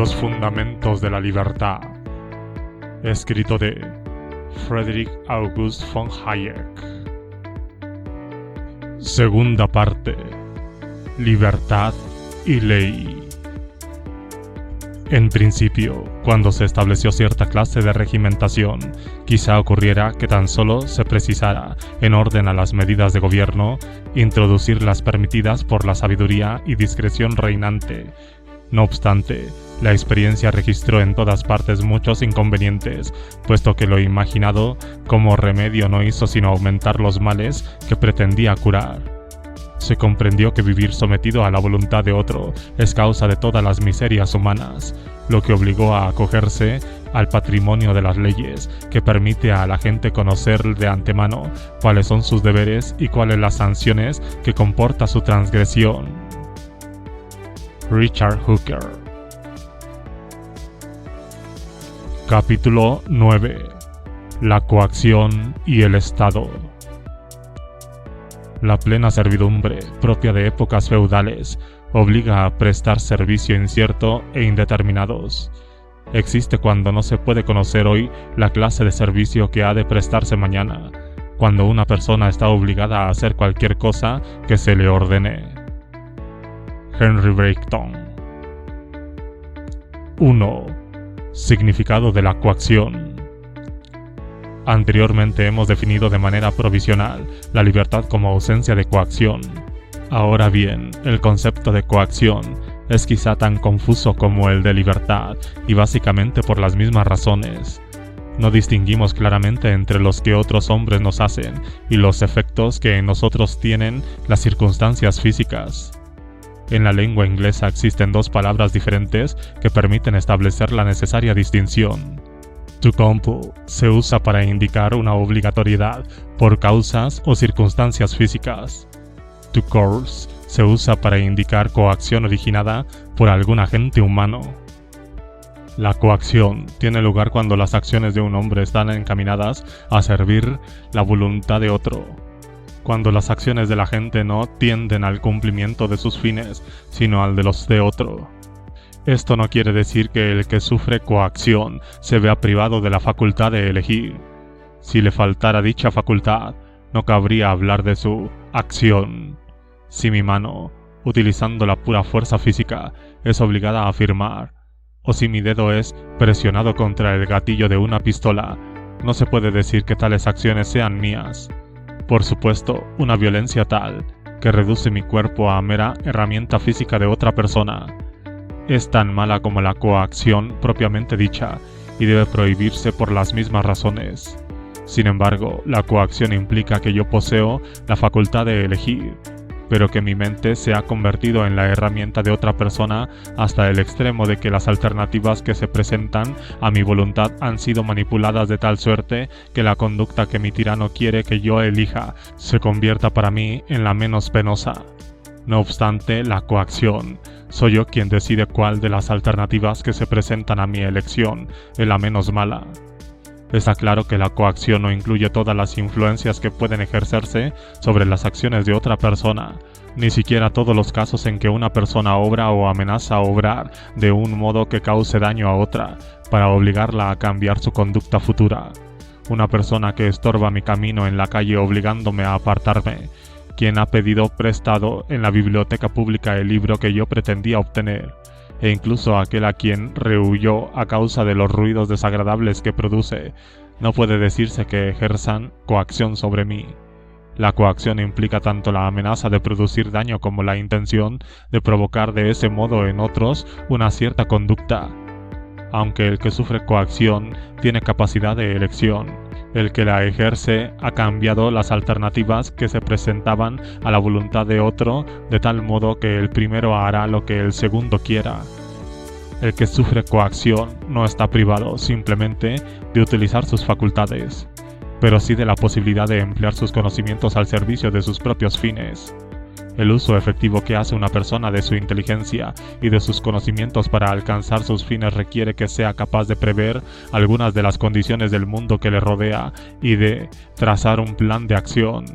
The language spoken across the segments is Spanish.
Los fundamentos de la libertad, escrito de Friedrich August von Hayek. Segunda parte: libertad y ley. En principio, cuando se estableció cierta clase de regimentación, quizá ocurriera que tan solo se precisara, en orden a las medidas de gobierno, introducir las permitidas por la sabiduría y discreción reinante. No obstante, la experiencia registró en todas partes muchos inconvenientes, puesto que lo imaginado como remedio no hizo sino aumentar los males que pretendía curar. Se comprendió que vivir sometido a la voluntad de otro es causa de todas las miserias humanas, lo que obligó a acogerse al patrimonio de las leyes, que permite a la gente conocer de antemano cuáles son sus deberes y cuáles las sanciones que comporta su transgresión. Richard Hooker. Capítulo 9. La coacción y el Estado. La plena servidumbre, propia de épocas feudales, obliga a prestar servicio incierto e indeterminados. Existe cuando no se puede conocer hoy la clase de servicio que ha de prestarse mañana, cuando una persona está obligada a hacer cualquier cosa que se le ordene. Henry Brereton. 1. Significado de la coacción. Anteriormente hemos definido de manera provisional la libertad como ausencia de coacción. Ahora bien, el concepto de coacción es quizá tan confuso como el de libertad, y básicamente por las mismas razones. No distinguimos claramente entre los que otros hombres nos hacen y los efectos que en nosotros tienen las circunstancias físicas. En la lengua inglesa existen dos palabras diferentes que permiten establecer la necesaria distinción. To compel se usa para indicar una obligatoriedad por causas o circunstancias físicas. To coerce se usa para indicar coacción originada por algún agente humano. La coacción tiene lugar cuando las acciones de un hombre están encaminadas a servir la voluntad de otro. Cuando las acciones de la gente no tienden al cumplimiento de sus fines, sino al de los de otro. Esto no quiere decir que el que sufre coacción se vea privado de la facultad de elegir. Si le faltara dicha facultad, no cabría hablar de su acción. Si mi mano, utilizando la pura fuerza física, es obligada a afirmar, o si mi dedo es presionado contra el gatillo de una pistola, no se puede decir que tales acciones sean mías. Por supuesto, una violencia tal, que reduce mi cuerpo a mera herramienta física de otra persona, es tan mala como la coacción propiamente dicha y debe prohibirse por las mismas razones. Sin embargo, la coacción implica que yo poseo la facultad de elegir, pero que mi mente se ha convertido en la herramienta de otra persona hasta el extremo de que las alternativas que se presentan a mi voluntad han sido manipuladas de tal suerte que la conducta que mi tirano quiere que yo elija se convierta para mí en la menos penosa. No obstante, la coacción, soy yo quien decide cuál de las alternativas que se presentan a mi elección es la menos mala. Está claro que la coacción no incluye todas las influencias que pueden ejercerse sobre las acciones de otra persona, ni siquiera todos los casos en que una persona obra o amenaza a obrar de un modo que cause daño a otra, para obligarla a cambiar su conducta futura. Una persona que estorba mi camino en la calle obligándome a apartarme, quien ha pedido prestado en la biblioteca pública el libro que yo pretendía obtener, e incluso aquel a quien rehuyó a causa de los ruidos desagradables que produce, no puede decirse que ejerzan coacción sobre mí. La coacción implica tanto la amenaza de producir daño como la intención de provocar de ese modo en otros una cierta conducta. Aunque el que sufre coacción tiene capacidad de elección, el que la ejerce ha cambiado las alternativas que se presentaban a la voluntad de otro, de tal modo que el primero hará lo que el segundo quiera. El que sufre coacción no está privado simplemente de utilizar sus facultades, pero sí de la posibilidad de emplear sus conocimientos al servicio de sus propios fines. El uso efectivo que hace una persona de su inteligencia y de sus conocimientos para alcanzar sus fines requiere que sea capaz de prever algunas de las condiciones del mundo que le rodea y de trazar un plan de acción.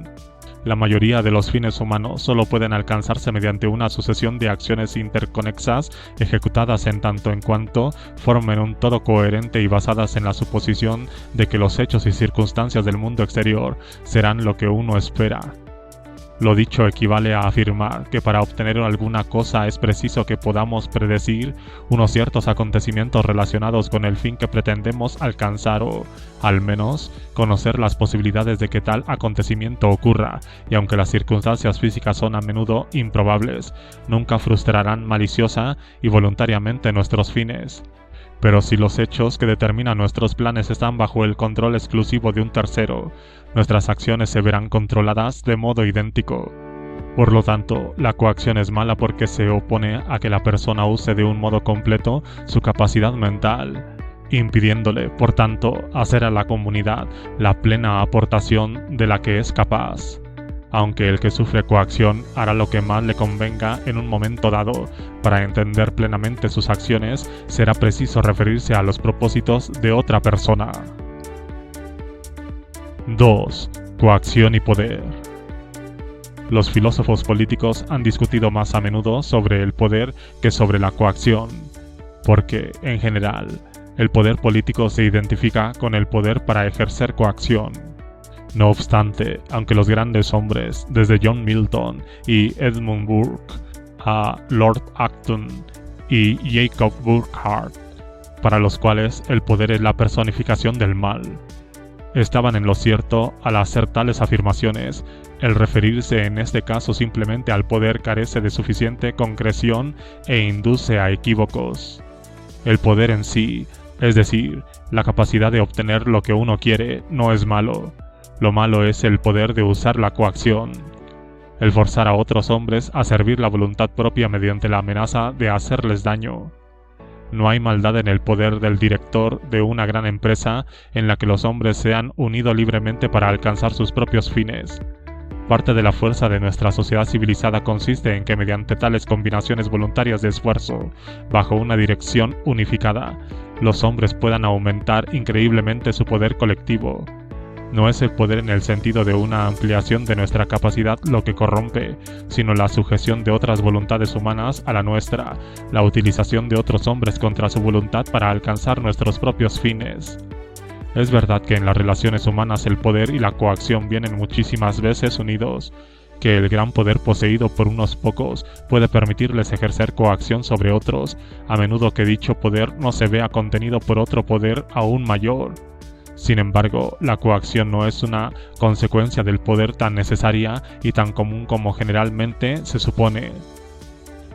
La mayoría de los fines humanos solo pueden alcanzarse mediante una sucesión de acciones interconexas ejecutadas en tanto en cuanto formen un todo coherente y basadas en la suposición de que los hechos y circunstancias del mundo exterior serán lo que uno espera. Lo dicho equivale a afirmar que para obtener alguna cosa es preciso que podamos predecir unos ciertos acontecimientos relacionados con el fin que pretendemos alcanzar o, al menos, conocer las posibilidades de que tal acontecimiento ocurra, y aunque las circunstancias físicas son a menudo improbables, nunca frustrarán maliciosa y voluntariamente nuestros fines. Pero si los hechos que determinan nuestros planes están bajo el control exclusivo de un tercero, nuestras acciones se verán controladas de modo idéntico. Por lo tanto, la coacción es mala porque se opone a que la persona use de un modo completo su capacidad mental, impidiéndole, por tanto, hacer a la comunidad la plena aportación de la que es capaz. Aunque el que sufre coacción hará lo que más le convenga en un momento dado, para entender plenamente sus acciones será preciso referirse a los propósitos de otra persona. 2. Coacción y poder. Los filósofos políticos han discutido más a menudo sobre el poder que sobre la coacción, porque, en general, el poder político se identifica con el poder para ejercer coacción. No obstante, aunque los grandes hombres, desde John Milton y Edmund Burke a Lord Acton y Jacob Burckhardt, para los cuales el poder es la personificación del mal, estaban en lo cierto al hacer tales afirmaciones, el referirse en este caso simplemente al poder carece de suficiente concreción e induce a equívocos. El poder en sí, es decir, la capacidad de obtener lo que uno quiere, no es malo. Lo malo es el poder de usar la coacción, el forzar a otros hombres a servir la voluntad propia mediante la amenaza de hacerles daño. No hay maldad en el poder del director de una gran empresa en la que los hombres se han unido libremente para alcanzar sus propios fines. Parte de la fuerza de nuestra sociedad civilizada consiste en que mediante tales combinaciones voluntarias de esfuerzo, bajo una dirección unificada, los hombres puedan aumentar increíblemente su poder colectivo. No es el poder en el sentido de una ampliación de nuestra capacidad lo que corrompe, sino la sujeción de otras voluntades humanas a la nuestra, la utilización de otros hombres contra su voluntad para alcanzar nuestros propios fines. Es verdad que en las relaciones humanas el poder y la coacción vienen muchísimas veces unidos, que el gran poder poseído por unos pocos puede permitirles ejercer coacción sobre otros, a menudo que dicho poder no se vea contenido por otro poder aún mayor. Sin embargo, la coacción no es una consecuencia del poder tan necesaria y tan común como generalmente se supone.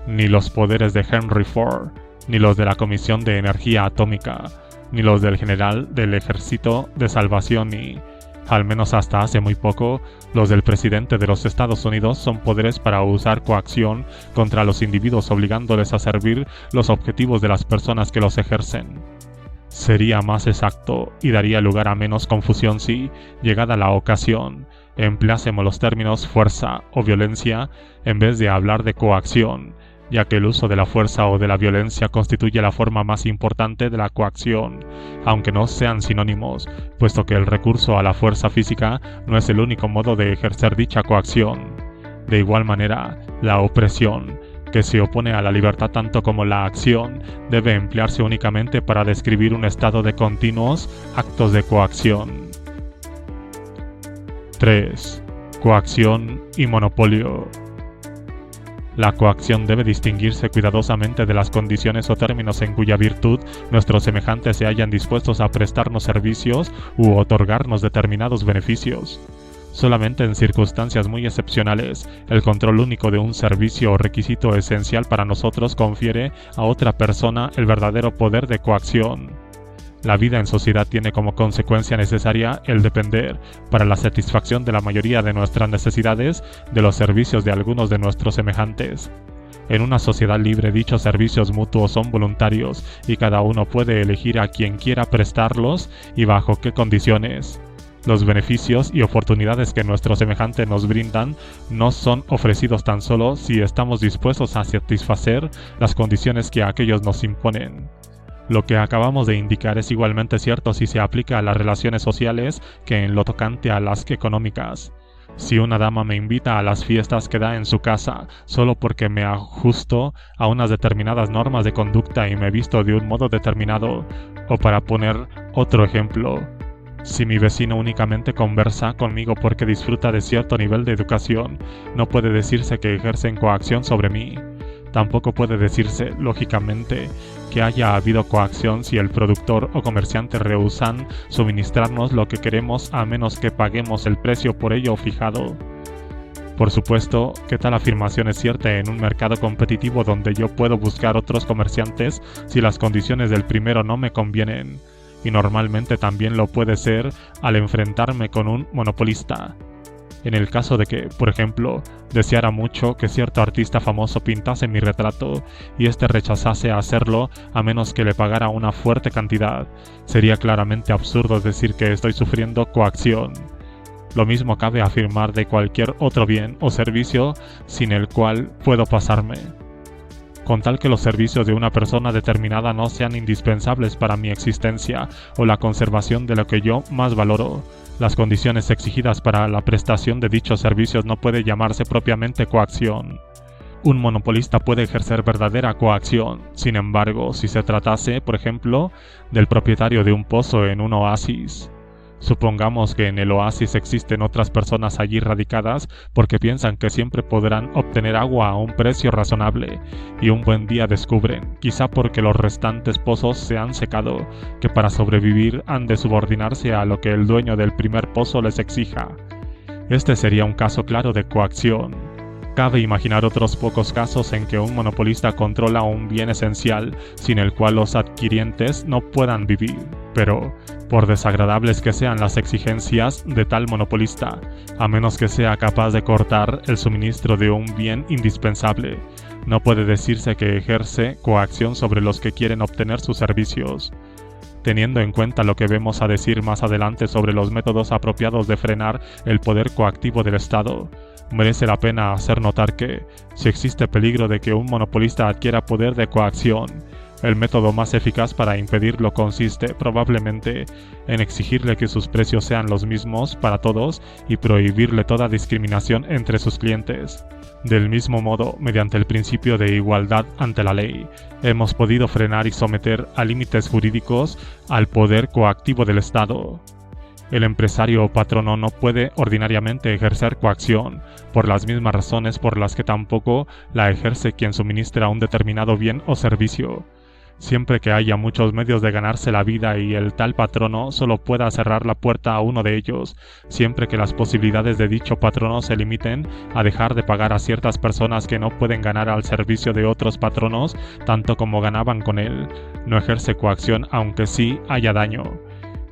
Ni los poderes de Henry Ford, ni los de la Comisión de Energía Atómica, ni los del general del Ejército de Salvación, ni, al menos hasta hace muy poco, los del presidente de los Estados Unidos son poderes para usar coacción contra los individuos obligándoles a servir los objetivos de las personas que los ejercen. Sería más exacto y daría lugar a menos confusión si, llegada la ocasión, empleásemos los términos fuerza o violencia en vez de hablar de coacción, ya que el uso de la fuerza o de la violencia constituye la forma más importante de la coacción, aunque no sean sinónimos, puesto que el recurso a la fuerza física no es el único modo de ejercer dicha coacción. De igual manera, la opresión, que se opone a la libertad tanto como la acción, debe emplearse únicamente para describir un estado de continuos actos de coacción. 3. Coacción y monopolio. La coacción debe distinguirse cuidadosamente de las condiciones o términos en cuya virtud nuestros semejantes se hallan dispuestos a prestarnos servicios u otorgarnos determinados beneficios. Solamente en circunstancias muy excepcionales, el control único de un servicio o requisito esencial para nosotros confiere a otra persona el verdadero poder de coacción. La vida en sociedad tiene como consecuencia necesaria el depender, para la satisfacción de la mayoría de nuestras necesidades, de los servicios de algunos de nuestros semejantes. En una sociedad libre dichos servicios mutuos son voluntarios y cada uno puede elegir a quien quiera prestarlos y bajo qué condiciones. Los beneficios y oportunidades que nuestros semejantes nos brindan no son ofrecidos tan solo si estamos dispuestos a satisfacer las condiciones que aquellos nos imponen. Lo que acabamos de indicar es igualmente cierto si se aplica a las relaciones sociales que en lo tocante a las económicas. Si una dama me invita a las fiestas que da en su casa solo porque me ajusto a unas determinadas normas de conducta y me visto de un modo determinado, o para poner otro ejemplo, si mi vecino únicamente conversa conmigo porque disfruta de cierto nivel de educación, no puede decirse que ejercen coacción sobre mí. Tampoco puede decirse, lógicamente, que haya habido coacción si el productor o comerciante rehúsan suministrarnos lo que queremos a menos que paguemos el precio por ello fijado. Por supuesto que tal afirmación es cierta en un mercado competitivo donde yo puedo buscar otros comerciantes si las condiciones del primero no me convienen, y normalmente también lo puede ser al enfrentarme con un monopolista. En el caso de que, por ejemplo, deseara mucho que cierto artista famoso pintase mi retrato y éste rechazase hacerlo a menos que le pagara una fuerte cantidad, sería claramente absurdo decir que estoy sufriendo coacción. Lo mismo cabe afirmar de cualquier otro bien o servicio sin el cual puedo pasarme. Con tal que los servicios de una persona determinada no sean indispensables para mi existencia o la conservación de lo que yo más valoro, las condiciones exigidas para la prestación de dichos servicios no puede llamarse propiamente coacción. Un monopolista puede ejercer verdadera coacción, sin embargo, si se tratase, por ejemplo, del propietario de un pozo en un oasis. Supongamos que en el oasis existen otras personas allí radicadas porque piensan que siempre podrán obtener agua a un precio razonable, y un buen día descubren, quizá porque los restantes pozos se han secado, que para sobrevivir han de subordinarse a lo que el dueño del primer pozo les exija. Este sería un caso claro de coacción. Cabe imaginar otros pocos casos en que un monopolista controla un bien esencial sin el cual los adquirientes no puedan vivir, pero, por desagradables que sean las exigencias de tal monopolista, a menos que sea capaz de cortar el suministro de un bien indispensable, no puede decirse que ejerce coacción sobre los que quieren obtener sus servicios. Teniendo en cuenta lo que vemos a decir más adelante sobre los métodos apropiados de frenar el poder coactivo del Estado, merece la pena hacer notar que, si existe peligro de que un monopolista adquiera poder de coacción, el método más eficaz para impedirlo consiste, probablemente, en exigirle que sus precios sean los mismos para todos y prohibirle toda discriminación entre sus clientes. Del mismo modo, mediante el principio de igualdad ante la ley, hemos podido frenar y someter a límites jurídicos al poder coactivo del Estado. El empresario o patrono no puede ordinariamente ejercer coacción, por las mismas razones por las que tampoco la ejerce quien suministra un determinado bien o servicio. Siempre que haya muchos medios de ganarse la vida y el tal patrono solo pueda cerrar la puerta a uno de ellos, siempre que las posibilidades de dicho patrono se limiten a dejar de pagar a ciertas personas que no pueden ganar al servicio de otros patronos tanto como ganaban con él, no ejerce coacción aunque sí haya daño.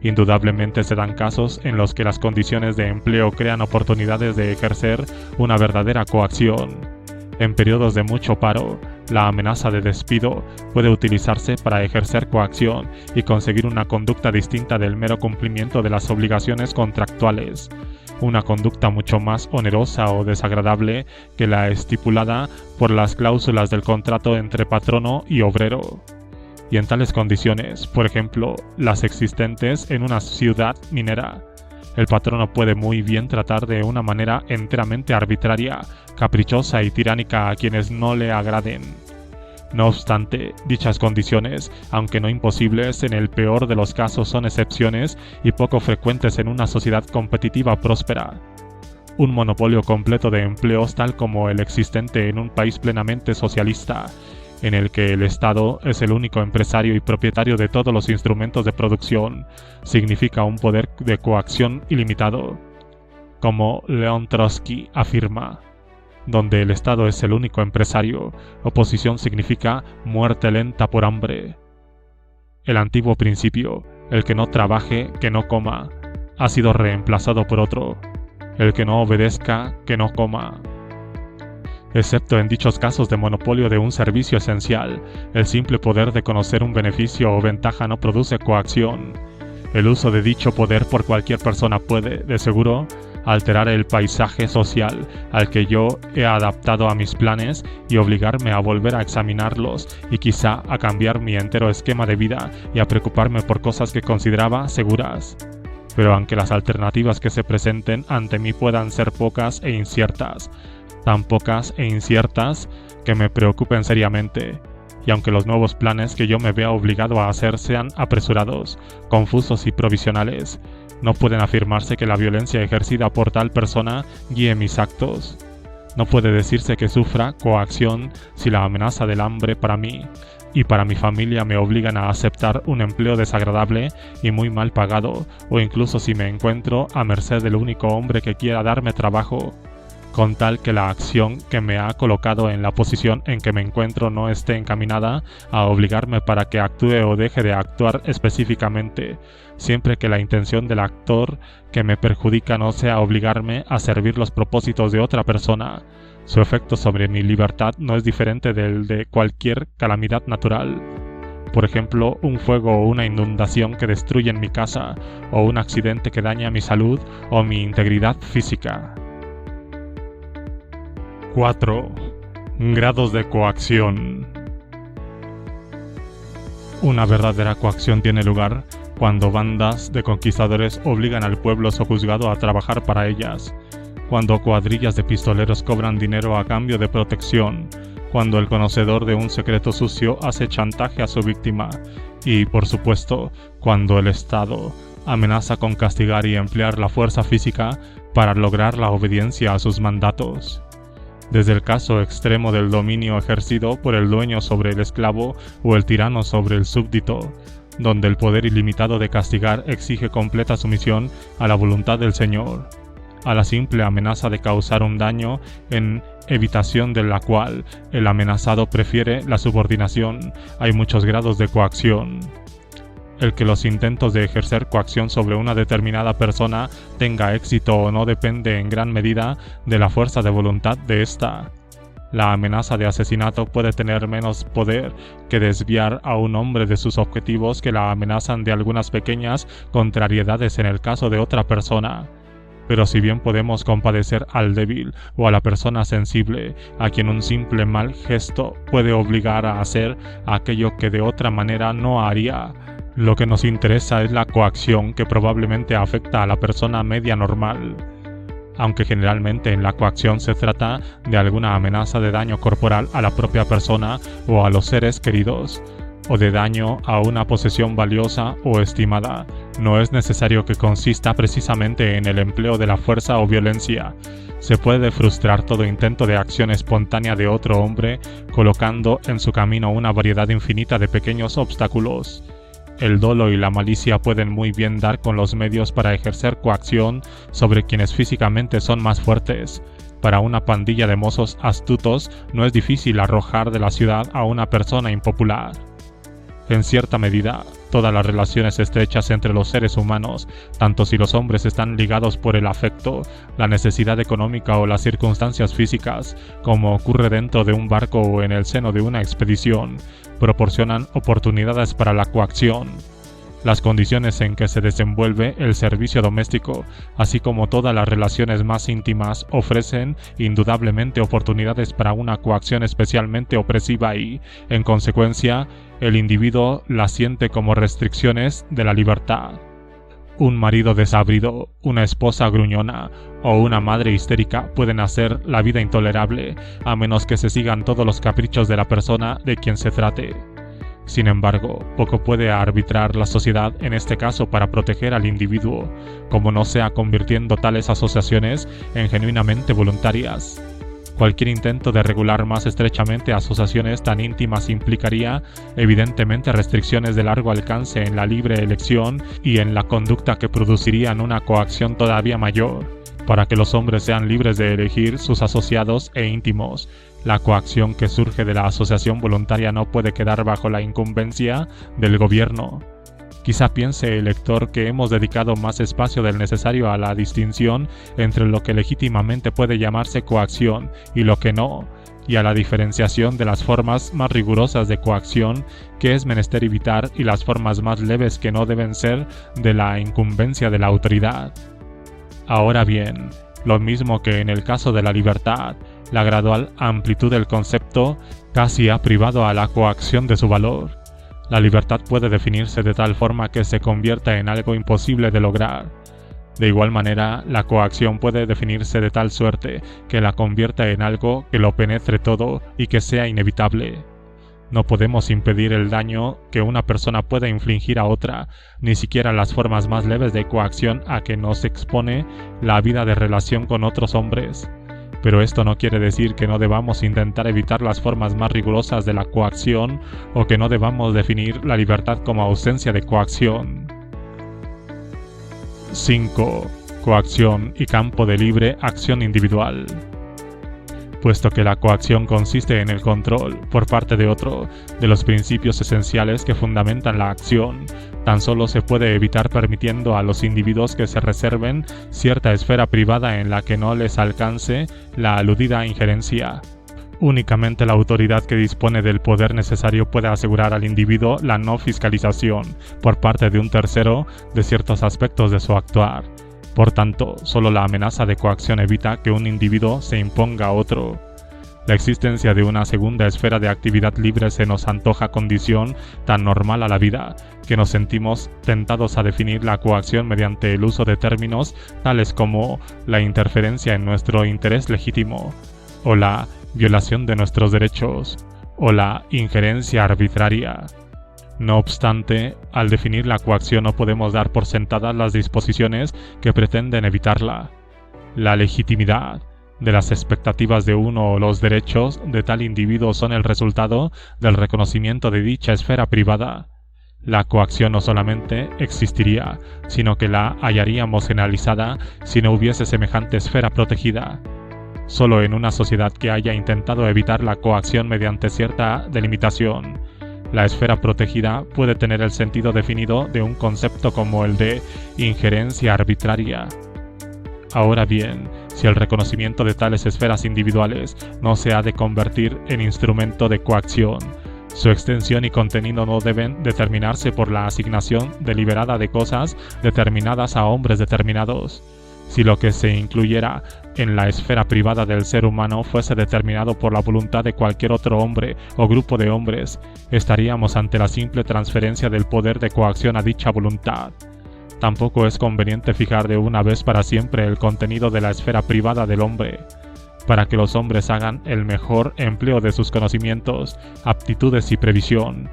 Indudablemente se dan casos en los que las condiciones de empleo crean oportunidades de ejercer una verdadera coacción. En periodos de mucho paro, la amenaza de despido puede utilizarse para ejercer coacción y conseguir una conducta distinta del mero cumplimiento de las obligaciones contractuales, una conducta mucho más onerosa o desagradable que la estipulada por las cláusulas del contrato entre patrono y obrero. Y en tales condiciones, por ejemplo, las existentes en una ciudad minera, el patrono puede muy bien tratar de una manera enteramente arbitraria, caprichosa y tiránica a quienes no le agraden. No obstante, dichas condiciones, aunque no imposibles, en el peor de los casos son excepciones y poco frecuentes en una sociedad competitiva próspera. Un monopolio completo de empleos tal como el existente en un país plenamente socialista, en el que el Estado es el único empresario y propietario de todos los instrumentos de producción, significa un poder de coacción ilimitado. Como León Trotsky afirma, donde el Estado es el único empresario, oposición significa muerte lenta por hambre. El antiguo principio, el que no trabaje, que no coma, ha sido reemplazado por otro, el que no obedezca, que no coma. Excepto en dichos casos de monopolio de un servicio esencial, el simple poder de conocer un beneficio o ventaja no produce coacción. El uso de dicho poder por cualquier persona puede, de seguro, alterar el paisaje social al que yo he adaptado a mis planes y obligarme a volver a examinarlos y quizá a cambiar mi entero esquema de vida y a preocuparme por cosas que consideraba seguras. pero aunque las alternativas que se presenten ante mí puedan ser pocas e inciertas, tan pocas e inciertas que me preocupen seriamente, y aunque los nuevos planes que yo me vea obligado a hacer sean apresurados, confusos y provisionales, no pueden afirmarse que la violencia ejercida por tal persona guíe mis actos. No puede decirse que sufra coacción si la amenaza del hambre para mí y para mi familia me obligan a aceptar un empleo desagradable y muy mal pagado, o incluso si me encuentro a merced del único hombre que quiera darme trabajo, con tal que la acción que me ha colocado en la posición en que me encuentro no esté encaminada a obligarme para que actúe o deje de actuar específicamente, siempre que la intención del actor que me perjudica no sea obligarme a servir los propósitos de otra persona. Su efecto sobre mi libertad no es diferente del de cualquier calamidad natural. Por ejemplo, un fuego o una inundación que destruyen mi casa, o un accidente que daña mi salud o mi integridad física. 4. Grados de coacción. Una verdadera coacción tiene lugar cuando bandas de conquistadores obligan al pueblo sojuzgado a trabajar para ellas, cuando cuadrillas de pistoleros cobran dinero a cambio de protección, cuando el conocedor de un secreto sucio hace chantaje a su víctima y, por supuesto, cuando el Estado amenaza con castigar y emplear la fuerza física para lograr la obediencia a sus mandatos. Desde el caso extremo del dominio ejercido por el dueño sobre el esclavo o el tirano sobre el súbdito, donde el poder ilimitado de castigar exige completa sumisión a la voluntad del Señor, a la simple amenaza de causar un daño en evitación de la cual el amenazado prefiere la subordinación, hay muchos grados de coacción. El que los intentos de ejercer coacción sobre una determinada persona tenga éxito o no depende en gran medida de la fuerza de voluntad de ésta. La amenaza de asesinato puede tener menos poder que desviar a un hombre de sus objetivos que la amenazan de algunas pequeñas contrariedades en el caso de otra persona. Pero si bien podemos compadecer al débil o a la persona sensible, a quien un simple mal gesto puede obligar a hacer aquello que de otra manera no haría, lo que nos interesa es la coacción que probablemente afecta a la persona media normal. Aunque generalmente en la coacción se trata de alguna amenaza de daño corporal a la propia persona o a los seres queridos, o de daño a una posesión valiosa o estimada, no es necesario que consista precisamente en el empleo de la fuerza o violencia. Se puede frustrar todo intento de acción espontánea de otro hombre colocando en su camino una variedad infinita de pequeños obstáculos. El dolo y la malicia pueden muy bien dar con los medios para ejercer coacción sobre quienes físicamente son más fuertes. Para una pandilla de mozos astutos no es difícil arrojar de la ciudad a una persona impopular. En cierta medida, todas las relaciones estrechas entre los seres humanos, tanto si los hombres están ligados por el afecto, la necesidad económica o las circunstancias físicas, como ocurre dentro de un barco o en el seno de una expedición, proporcionan oportunidades para la coacción. Las condiciones en que se desenvuelve el servicio doméstico, así como todas las relaciones más íntimas, ofrecen indudablemente oportunidades para una coacción especialmente opresiva y, en consecuencia, el individuo las siente como restricciones de la libertad. Un marido desabrido, una esposa gruñona o una madre histérica pueden hacer la vida intolerable, a menos que se sigan todos los caprichos de la persona de quien se trate. Sin embargo, poco puede arbitrar la sociedad en este caso para proteger al individuo, como no sea convirtiendo tales asociaciones en genuinamente voluntarias. Cualquier intento de regular más estrechamente asociaciones tan íntimas implicaría, evidentemente, restricciones de largo alcance en la libre elección y en la conducta que producirían una coacción todavía mayor. Para que los hombres sean libres de elegir sus asociados e íntimos, la coacción que surge de la asociación voluntaria no puede quedar bajo la incumbencia del gobierno. Quizá piense el lector que hemos dedicado más espacio del necesario a la distinción entre lo que legítimamente puede llamarse coacción y lo que no, y a la diferenciación de las formas más rigurosas de coacción que es menester evitar y las formas más leves que no deben ser de la incumbencia de la autoridad. Ahora bien, lo mismo que en el caso de la libertad, la gradual amplitud del concepto casi ha privado a la coacción de su valor. La libertad puede definirse de tal forma que se convierta en algo imposible de lograr. De igual manera, la coacción puede definirse de tal suerte que la convierta en algo que lo penetre todo y que sea inevitable. No podemos impedir el daño que una persona pueda infligir a otra, ni siquiera las formas más leves de coacción a que nos expone la vida de relación con otros hombres. Pero esto no quiere decir que no debamos intentar evitar las formas más rigurosas de la coacción o que no debamos definir la libertad como ausencia de coacción. 5. Coacción y campo de libre acción individual. Puesto que la coacción consiste en el control, por parte de otro, de los principios esenciales que fundamentan la acción, tan solo se puede evitar permitiendo a los individuos que se reserven cierta esfera privada en la que no les alcance la aludida injerencia. Únicamente la autoridad que dispone del poder necesario puede asegurar al individuo la no fiscalización, por parte de un tercero, de ciertos aspectos de su actuar. Por tanto, solo la amenaza de coacción evita que un individuo se imponga a otro. La existencia de una segunda esfera de actividad libre se nos antoja condición tan normal a la vida, que nos sentimos tentados a definir la coacción mediante el uso de términos tales como la interferencia en nuestro interés legítimo, o la violación de nuestros derechos, o la injerencia arbitraria. No obstante, al definir la coacción no podemos dar por sentadas las disposiciones que pretenden evitarla. La legitimidad de las expectativas de uno o los derechos de tal individuo son el resultado del reconocimiento de dicha esfera privada. La coacción no solamente existiría, sino que la hallaríamos generalizada si no hubiese semejante esfera protegida. Solo en una sociedad que haya intentado evitar la coacción mediante cierta delimitación, la esfera protegida puede tener el sentido definido de un concepto como el de injerencia arbitraria. Ahora bien, si el reconocimiento de tales esferas individuales no se ha de convertir en instrumento de coacción, su extensión y contenido no deben determinarse por la asignación deliberada de cosas determinadas a hombres determinados. Si lo que se incluyera en la esfera privada del ser humano fuese determinado por la voluntad de cualquier otro hombre o grupo de hombres, estaríamos ante la simple transferencia del poder de coacción a dicha voluntad. Tampoco es conveniente fijar de una vez para siempre el contenido de la esfera privada del hombre, para que los hombres hagan el mejor empleo de sus conocimientos, aptitudes y previsión.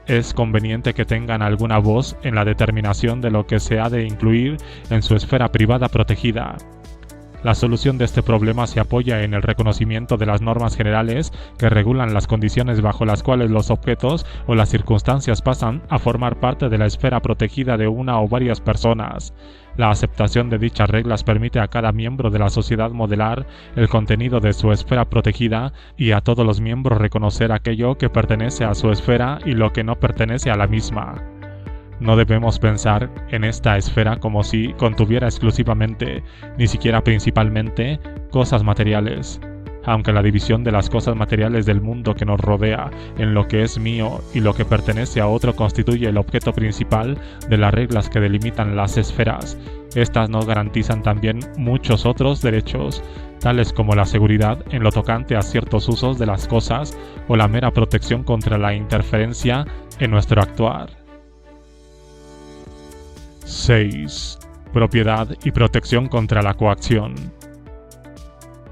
Es conveniente que tengan alguna voz en la determinación de lo que se ha de incluir en su esfera privada protegida. La solución de este problema se apoya en el reconocimiento de las normas generales que regulan las condiciones bajo las cuales los objetos o las circunstancias pasan a formar parte de la esfera protegida de una o varias personas. La aceptación de dichas reglas permite a cada miembro de la sociedad modelar el contenido de su esfera protegida y a todos los miembros reconocer aquello que pertenece a su esfera y lo que no pertenece a la misma. No debemos pensar en esta esfera como si contuviera exclusivamente, ni siquiera principalmente, cosas materiales. Aunque la división de las cosas materiales del mundo que nos rodea en lo que es mío y lo que pertenece a otro constituye el objeto principal de las reglas que delimitan las esferas, estas nos garantizan también muchos otros derechos, tales como la seguridad en lo tocante a ciertos usos de las cosas o la mera protección contra la interferencia en nuestro actuar. 6. Propiedad y protección contra la coacción.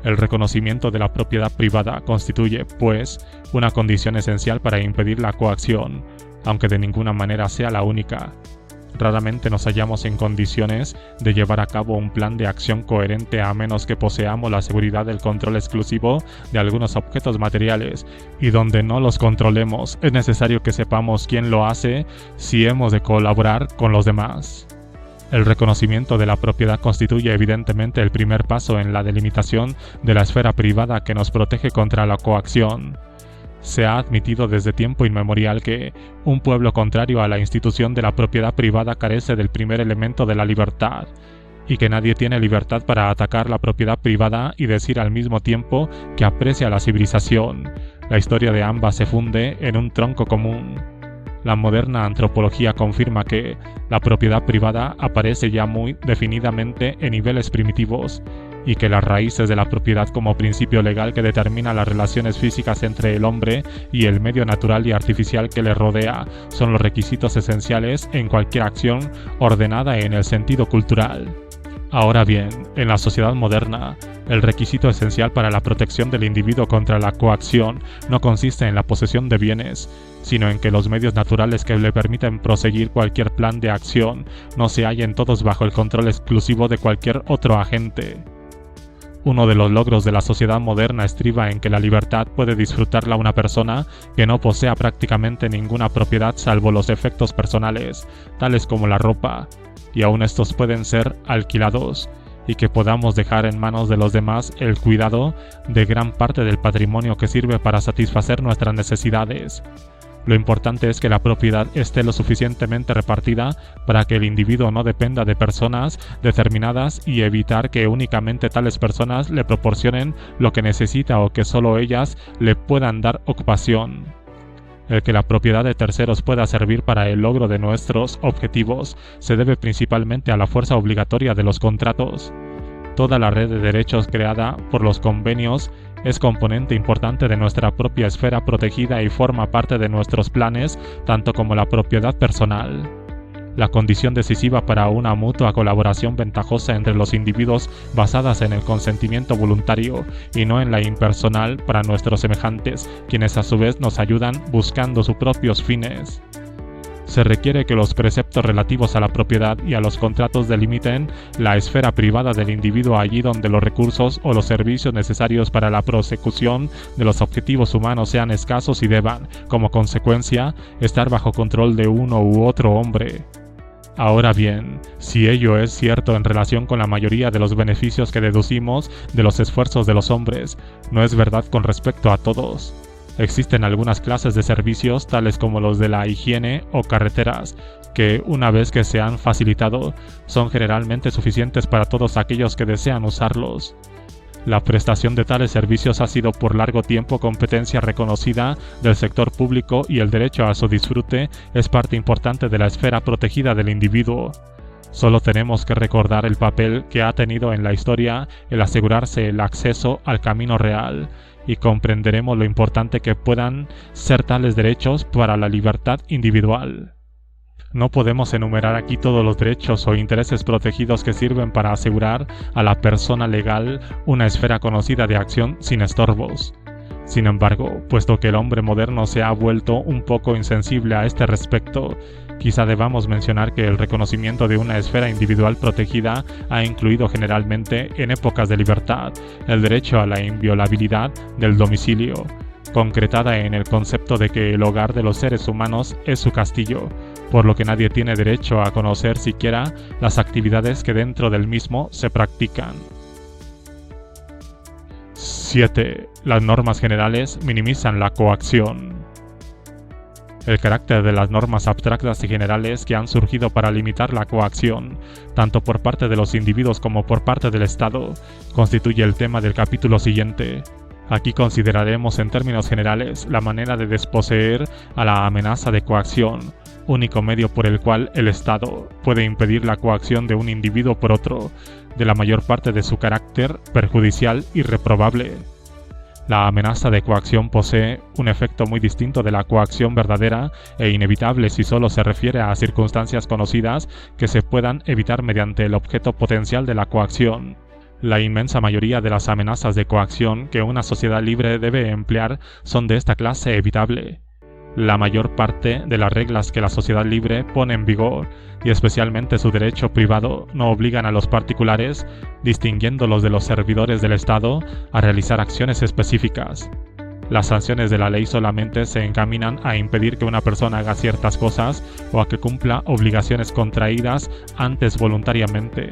El reconocimiento de la propiedad privada constituye, pues, una condición esencial para impedir la coacción, aunque de ninguna manera sea la única. Raramente nos hallamos en condiciones de llevar a cabo un plan de acción coherente a menos que poseamos la seguridad del control exclusivo de algunos objetos materiales, y donde no los controlemos es necesario que sepamos quién lo hace si hemos de colaborar con los demás. El reconocimiento de la propiedad constituye evidentemente el primer paso en la delimitación de la esfera privada que nos protege contra la coacción. Se ha admitido desde tiempo inmemorial que un pueblo contrario a la institución de la propiedad privada carece del primer elemento de la libertad, y que nadie tiene libertad para atacar la propiedad privada y decir al mismo tiempo que aprecia la civilización. La historia de ambas se funde en un tronco común. La moderna antropología confirma que la propiedad privada aparece ya muy definidamente en niveles primitivos, y que las raíces de la propiedad como principio legal que determina las relaciones físicas entre el hombre y el medio natural y artificial que le rodea son los requisitos esenciales en cualquier acción ordenada en el sentido cultural. Ahora bien, en la sociedad moderna, el requisito esencial para la protección del individuo contra la coacción no consiste en la posesión de bienes, sino en que los medios naturales que le permiten proseguir cualquier plan de acción no se hallen todos bajo el control exclusivo de cualquier otro agente. Uno de los logros de la sociedad moderna estriba en que la libertad puede disfrutarla una persona que no posea prácticamente ninguna propiedad salvo los efectos personales, tales como la ropa, y aún estos pueden ser alquilados, y que podamos dejar en manos de los demás el cuidado de gran parte del patrimonio que sirve para satisfacer nuestras necesidades. Lo importante es que la propiedad esté lo suficientemente repartida para que el individuo no dependa de personas determinadas y evitar que únicamente tales personas le proporcionen lo que necesita o que solo ellas le puedan dar ocupación. El que la propiedad de terceros pueda servir para el logro de nuestros objetivos se debe principalmente a la fuerza obligatoria de los contratos. Toda la red de derechos creada por los convenios es componente importante de nuestra propia esfera protegida y forma parte de nuestros planes, tanto como la propiedad personal. La condición decisiva para una mutua colaboración ventajosa entre los individuos basadas en el consentimiento voluntario y no en la impersonal para nuestros semejantes, quienes a su vez nos ayudan buscando sus propios fines. Se requiere que los preceptos relativos a la propiedad y a los contratos delimiten la esfera privada del individuo allí donde los recursos o los servicios necesarios para la prosecución de los objetivos humanos sean escasos y deban, como consecuencia, estar bajo control de uno u otro hombre. Ahora bien, si ello es cierto en relación con la mayoría de los beneficios que deducimos de los esfuerzos de los hombres, no es verdad con respecto a todos. Existen algunas clases de servicios, tales como los de la higiene o carreteras, que, una vez que se han facilitado, son generalmente suficientes para todos aquellos que desean usarlos. La prestación de tales servicios ha sido por largo tiempo competencia reconocida del sector público y el derecho a su disfrute es parte importante de la esfera protegida del individuo. Solo tenemos que recordar el papel que ha tenido en la historia el asegurarse el acceso al camino real, y comprenderemos lo importante que puedan ser tales derechos para la libertad individual. No podemos enumerar aquí todos los derechos o intereses protegidos que sirven para asegurar a la persona legal una esfera conocida de acción sin estorbos. Sin embargo, puesto que el hombre moderno se ha vuelto un poco insensible a este respecto, quizá debamos mencionar que el reconocimiento de una esfera individual protegida ha incluido generalmente, en épocas de libertad, el derecho a la inviolabilidad del domicilio, concretada en el concepto de que el hogar de los seres humanos es su castillo, por lo que nadie tiene derecho a conocer siquiera las actividades que dentro del mismo se practican. 7. Las normas generales minimizan la coacción. El carácter de las normas abstractas y generales que han surgido para limitar la coacción, tanto por parte de los individuos como por parte del Estado, constituye el tema del capítulo siguiente. Aquí consideraremos en términos generales la manera de desposeer a la amenaza de coacción, único medio por el cual el Estado puede impedir la coacción de un individuo por otro, de la mayor parte de su carácter perjudicial y reprobable. La amenaza de coacción posee un efecto muy distinto de la coacción verdadera e inevitable si solo se refiere a circunstancias conocidas que se puedan evitar mediante el objeto potencial de la coacción. La inmensa mayoría de las amenazas de coacción que una sociedad libre debe emplear son de esta clase evitable. La mayor parte de las reglas que la sociedad libre pone en vigor, y especialmente su derecho privado, no obligan a los particulares, distinguiéndolos de los servidores del Estado, a realizar acciones específicas. Las sanciones de la ley solamente se encaminan a impedir que una persona haga ciertas cosas o a que cumpla obligaciones contraídas antes voluntariamente.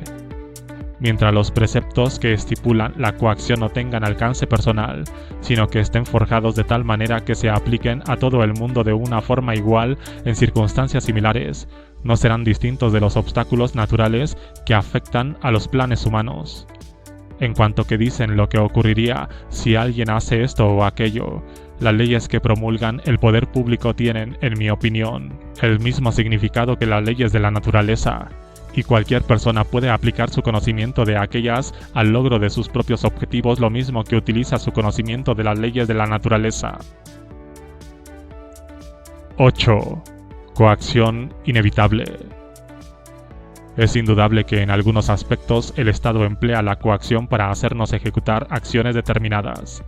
Mientras los preceptos que estipulan la coacción no tengan alcance personal, sino que estén forjados de tal manera que se apliquen a todo el mundo de una forma igual en circunstancias similares, no serán distintos de los obstáculos naturales que afectan a los planes humanos. En cuanto que dicen lo que ocurriría si alguien hace esto o aquello, las leyes que promulgan el poder público tienen, en mi opinión, el mismo significado que las leyes de la naturaleza, y cualquier persona puede aplicar su conocimiento de aquellas al logro de sus propios objetivos lo mismo que utiliza su conocimiento de las leyes de la naturaleza. 8. Coacción inevitable. Es indudable que en algunos aspectos el Estado emplea la coacción para hacernos ejecutar acciones determinadas.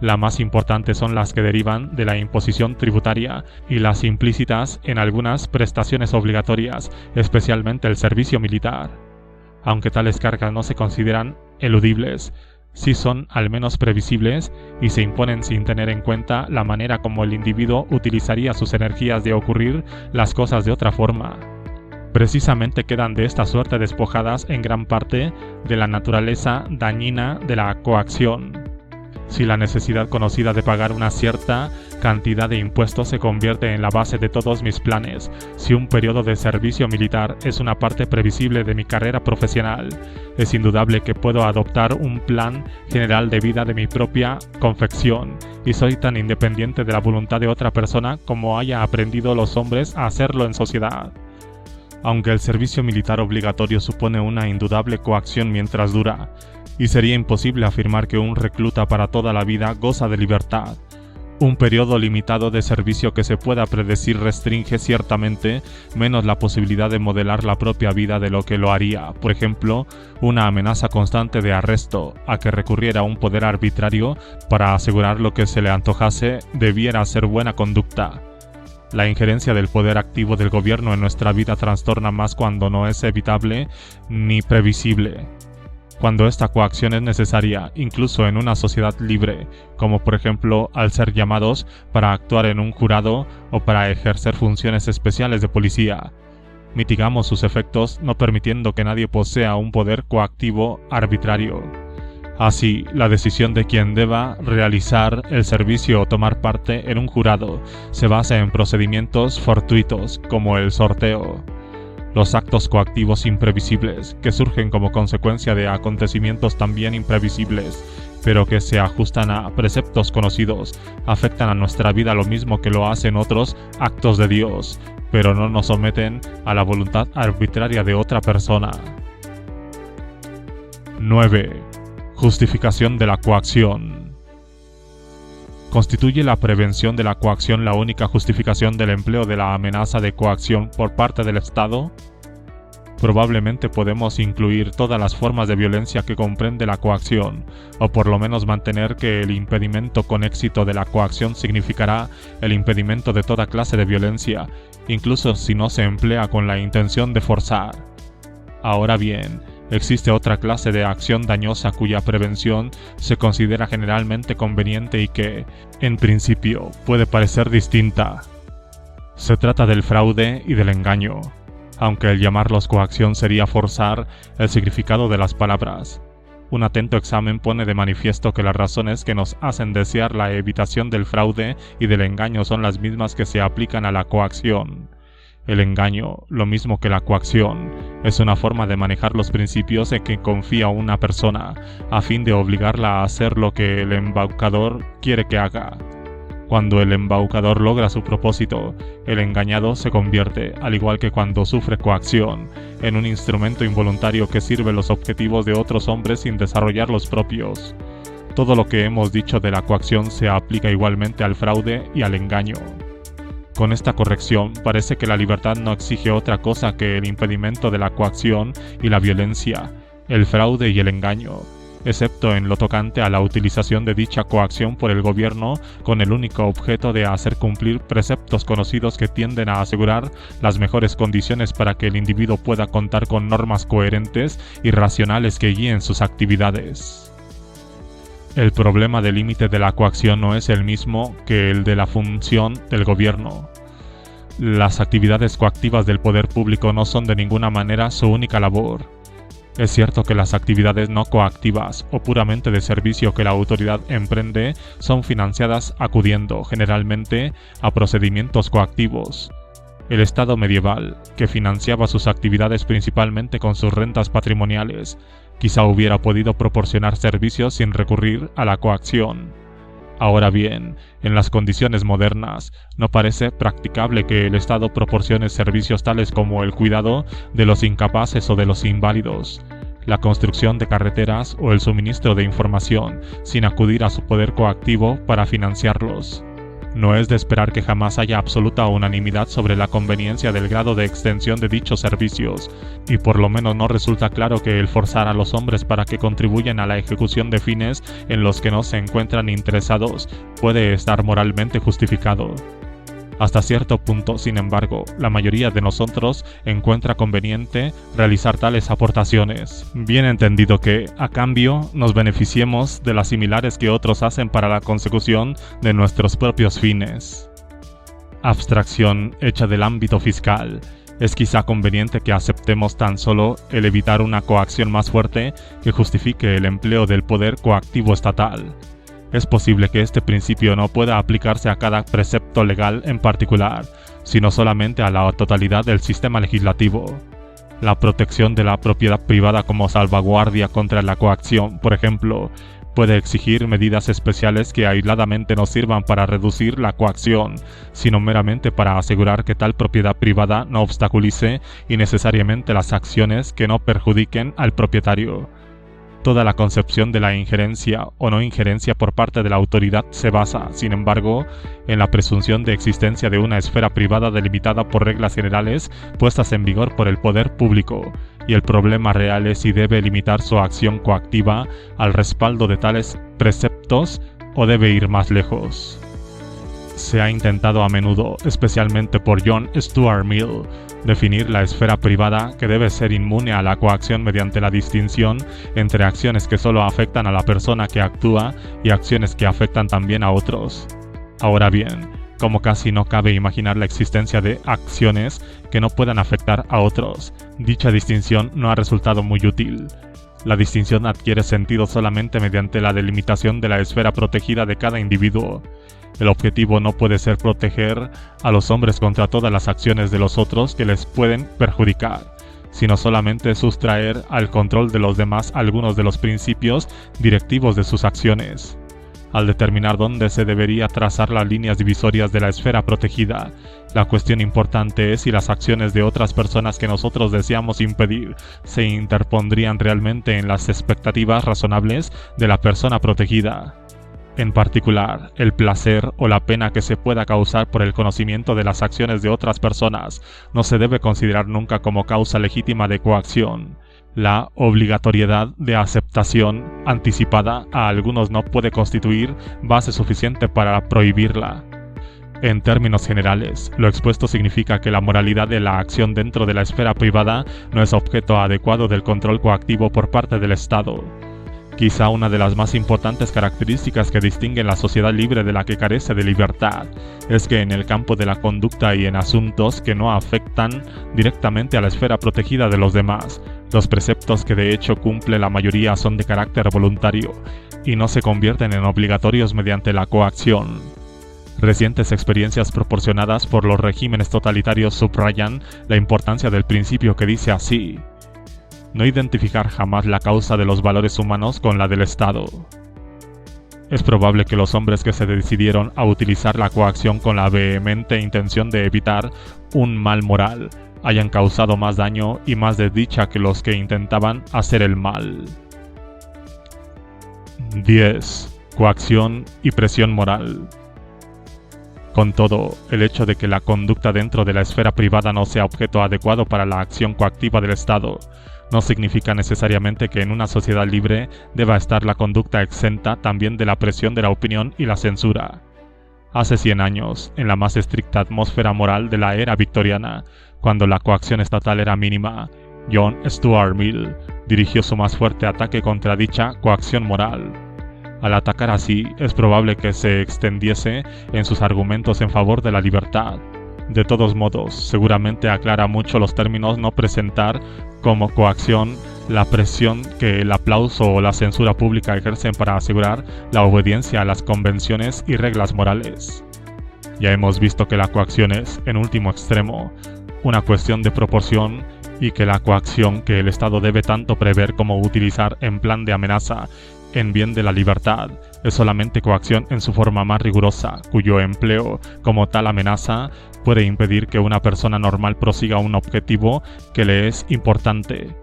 Las más importantes son las que derivan de la imposición tributaria y las implícitas en algunas prestaciones obligatorias, especialmente el servicio militar. Aunque tales cargas no se consideran eludibles, sí son al menos previsibles y se imponen sin tener en cuenta la manera como el individuo utilizaría sus energías de ocurrir las cosas de otra forma. Precisamente quedan de esta suerte despojadas en gran parte de la naturaleza dañina de la coacción. Si la necesidad conocida de pagar una cierta cantidad de impuestos se convierte en la base de todos mis planes, si un periodo de servicio militar es una parte previsible de mi carrera profesional, es indudable que puedo adoptar un plan general de vida de mi propia confección, y soy tan independiente de la voluntad de otra persona como haya aprendido los hombres a hacerlo en sociedad. Aunque el servicio militar obligatorio supone una indudable coacción mientras dura, y sería imposible afirmar que un recluta para toda la vida goza de libertad. Un periodo limitado de servicio que se pueda predecir restringe ciertamente menos la posibilidad de modelar la propia vida de lo que lo haría, por ejemplo, una amenaza constante de arresto, a que recurriera a un poder arbitrario para asegurar lo que se le antojase debiera ser buena conducta. La injerencia del poder activo del gobierno en nuestra vida trastorna más cuando no es evitable ni previsible. Cuando esta coacción es necesaria, incluso en una sociedad libre, como por ejemplo al ser llamados para actuar en un jurado o para ejercer funciones especiales de policía, mitigamos sus efectos no permitiendo que nadie posea un poder coactivo arbitrario. Así, la decisión de quien deba realizar el servicio o tomar parte en un jurado se basa en procedimientos fortuitos, como el sorteo. Los actos coactivos imprevisibles, que surgen como consecuencia de acontecimientos también imprevisibles, pero que se ajustan a preceptos conocidos, afectan a nuestra vida lo mismo que lo hacen otros actos de Dios, pero no nos someten a la voluntad arbitraria de otra persona. 9. Justificación de la coacción. ¿Constituye la prevención de la coacción la única justificación del empleo de la amenaza de coacción por parte del Estado? Probablemente podemos incluir todas las formas de violencia que comprende la coacción, o por lo menos mantener que el impedimento con éxito de la coacción significará el impedimento de toda clase de violencia, incluso si no se emplea con la intención de forzar. Ahora bien, existe otra clase de acción dañosa cuya prevención se considera generalmente conveniente y que, en principio, puede parecer distinta. Se trata del fraude y del engaño, aunque el llamarlos coacción sería forzar el significado de las palabras. Un atento examen pone de manifiesto que las razones que nos hacen desear la evitación del fraude y del engaño son las mismas que se aplican a la coacción. El engaño, lo mismo que la coacción, es una forma de manejar los principios en que confía una persona, a fin de obligarla a hacer lo que el embaucador quiere que haga. Cuando el embaucador logra su propósito, el engañado se convierte, al igual que cuando sufre coacción, en un instrumento involuntario que sirve los objetivos de otros hombres sin desarrollar los propios. Todo lo que hemos dicho de la coacción se aplica igualmente al fraude y al engaño. Con esta corrección, parece que la libertad no exige otra cosa que el impedimento de la coacción y la violencia, el fraude y el engaño, excepto en lo tocante a la utilización de dicha coacción por el gobierno con el único objeto de hacer cumplir preceptos conocidos que tienden a asegurar las mejores condiciones para que el individuo pueda contar con normas coherentes y racionales que guíen sus actividades. El problema del límite de la coacción no es el mismo que el de la función del gobierno. Las actividades coactivas del poder público no son de ninguna manera su única labor. Es cierto que las actividades no coactivas o puramente de servicio que la autoridad emprende son financiadas acudiendo, generalmente, a procedimientos coactivos. El Estado medieval, que financiaba sus actividades principalmente con sus rentas patrimoniales, quizá hubiera podido proporcionar servicios sin recurrir a la coacción. Ahora bien, en las condiciones modernas, no parece practicable que el Estado proporcione servicios tales como el cuidado de los incapaces o de los inválidos, la construcción de carreteras o el suministro de información, sin acudir a su poder coactivo para financiarlos. No es de esperar que jamás haya absoluta unanimidad sobre la conveniencia del grado de extensión de dichos servicios, y por lo menos no resulta claro que el forzar a los hombres para que contribuyan a la ejecución de fines en los que no se encuentran interesados puede estar moralmente justificado. Hasta cierto punto, sin embargo, la mayoría de nosotros encuentra conveniente realizar tales aportaciones, bien entendido que, a cambio, nos beneficiemos de las similares que otros hacen para la consecución de nuestros propios fines. Abstracción hecha del ámbito fiscal. Es quizá conveniente que aceptemos tan solo el evitar una coacción más fuerte que justifique el empleo del poder coactivo estatal. Es posible que este principio no pueda aplicarse a cada precepto legal en particular, sino solamente a la totalidad del sistema legislativo. La protección de la propiedad privada como salvaguardia contra la coacción, por ejemplo, puede exigir medidas especiales que aisladamente no sirvan para reducir la coacción, sino meramente para asegurar que tal propiedad privada no obstaculice innecesariamente las acciones que no perjudiquen al propietario. Toda la concepción de la injerencia o no injerencia por parte de la autoridad se basa, sin embargo, en la presunción de existencia de una esfera privada delimitada por reglas generales puestas en vigor por el poder público, y el problema real es si debe limitar su acción coactiva al respaldo de tales preceptos o debe ir más lejos. Se ha intentado a menudo, especialmente por John Stuart Mill, definir la esfera privada que debe ser inmune a la coacción mediante la distinción entre acciones que solo afectan a la persona que actúa y acciones que afectan también a otros. Ahora bien, como casi no cabe imaginar la existencia de acciones que no puedan afectar a otros, dicha distinción no ha resultado muy útil. La distinción adquiere sentido solamente mediante la delimitación de la esfera protegida de cada individuo. El objetivo no puede ser proteger a los hombres contra todas las acciones de los otros que les pueden perjudicar, sino solamente sustraer al control de los demás algunos de los principios directivos de sus acciones. Al determinar dónde se debería trazar las líneas divisorias de la esfera protegida, la cuestión importante es si las acciones de otras personas que nosotros deseamos impedir se interpondrían realmente en las expectativas razonables de la persona protegida. En particular, el placer o la pena que se pueda causar por el conocimiento de las acciones de otras personas no se debe considerar nunca como causa legítima de coacción. La obligatoriedad de aceptación anticipada a algunos no puede constituir base suficiente para prohibirla. En términos generales, lo expuesto significa que la moralidad de la acción dentro de la esfera privada no es objeto adecuado del control coactivo por parte del Estado. Quizá una de las más importantes características que distinguen la sociedad libre de la que carece de libertad es que en el campo de la conducta y en asuntos que no afectan directamente a la esfera protegida de los demás, los preceptos que de hecho cumple la mayoría son de carácter voluntario y no se convierten en obligatorios mediante la coacción. Recientes experiencias proporcionadas por los regímenes totalitarios subrayan la importancia del principio que dice así: no identificar jamás la causa de los valores humanos con la del Estado. Es probable que los hombres que se decidieron a utilizar la coacción con la vehemente intención de evitar un mal moral hayan causado más daño y más desdicha que los que intentaban hacer el mal. 10. Coacción y presión moral. Con todo, el hecho de que la conducta dentro de la esfera privada no sea objeto adecuado para la acción coactiva del Estado no significa necesariamente que en una sociedad libre deba estar la conducta exenta también de la presión de la opinión y la censura. Hace 100 años, en la más estricta atmósfera moral de la era victoriana, cuando la coacción estatal era mínima, John Stuart Mill dirigió su más fuerte ataque contra dicha coacción moral. Al atacar así, es probable que se extendiese en sus argumentos en favor de la libertad. De todos modos, seguramente aclara mucho los términos no presentar como coacción la presión que el aplauso o la censura pública ejercen para asegurar la obediencia a las convenciones y reglas morales. Ya hemos visto que la coacción es, en último extremo, una cuestión de proporción y que la coacción que el Estado debe tanto prever como utilizar en plan de amenaza en bien de la libertad es solamente coacción en su forma más rigurosa, cuyo empleo como tal amenaza puede impedir que una persona normal prosiga un objetivo que le es importante.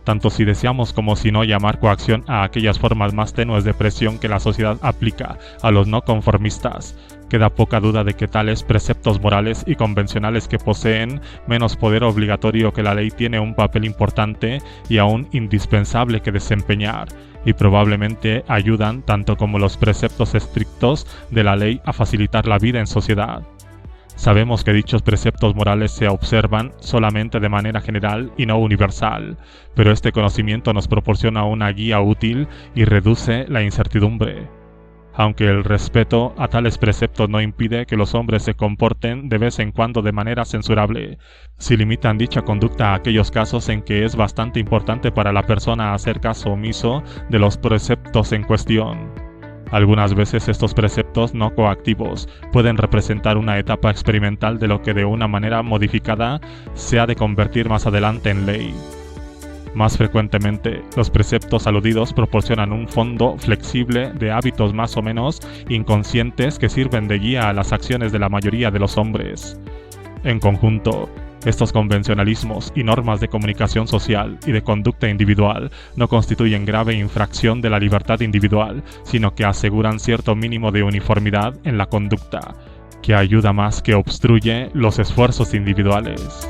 tanto si deseamos como si no llamar coacción a aquellas formas más tenues de presión que la sociedad aplica a los no conformistas. Queda poca duda de que tales preceptos morales y convencionales que poseen menos poder obligatorio que la ley tiene un papel importante y aún indispensable que desempeñar, y probablemente ayudan tanto como los preceptos estrictos de la ley a facilitar la vida en sociedad. Sabemos que dichos preceptos morales se observan solamente de manera general y no universal, pero este conocimiento nos proporciona una guía útil y reduce la incertidumbre. Aunque el respeto a tales preceptos no impide que los hombres se comporten de vez en cuando de manera censurable, si limitan dicha conducta a aquellos casos en que es bastante importante para la persona hacer caso omiso de los preceptos en cuestión. Algunas veces estos preceptos no coactivos pueden representar una etapa experimental de lo que de una manera modificada se ha de convertir más adelante en ley. Más frecuentemente, los preceptos aludidos proporcionan un fondo flexible de hábitos más o menos inconscientes que sirven de guía a las acciones de la mayoría de los hombres. En conjunto, estos convencionalismos y normas de comunicación social y de conducta individual no constituyen grave infracción de la libertad individual, sino que aseguran cierto mínimo de uniformidad en la conducta, que ayuda más que obstruye los esfuerzos individuales.